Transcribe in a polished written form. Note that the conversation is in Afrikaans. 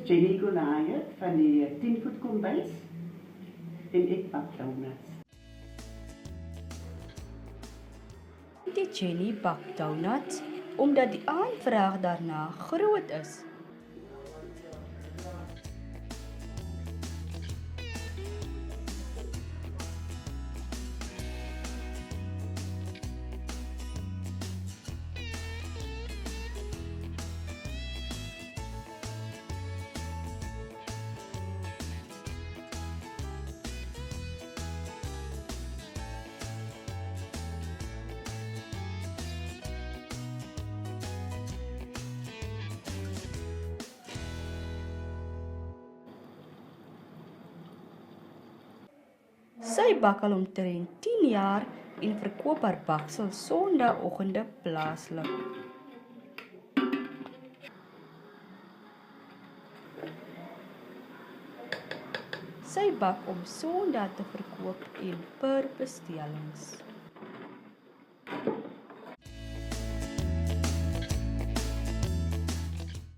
Jenny Goliath van die 10 voet kombuis en ek bak donuts. Die Jenny bak donuts omdat die aanvraag daarna groot is. Sy bak al omtrent 10 jaar en verkoop haar baksel Sondagoggende plaaslik. Sy bak om Sondag te verkoop en per bestellings.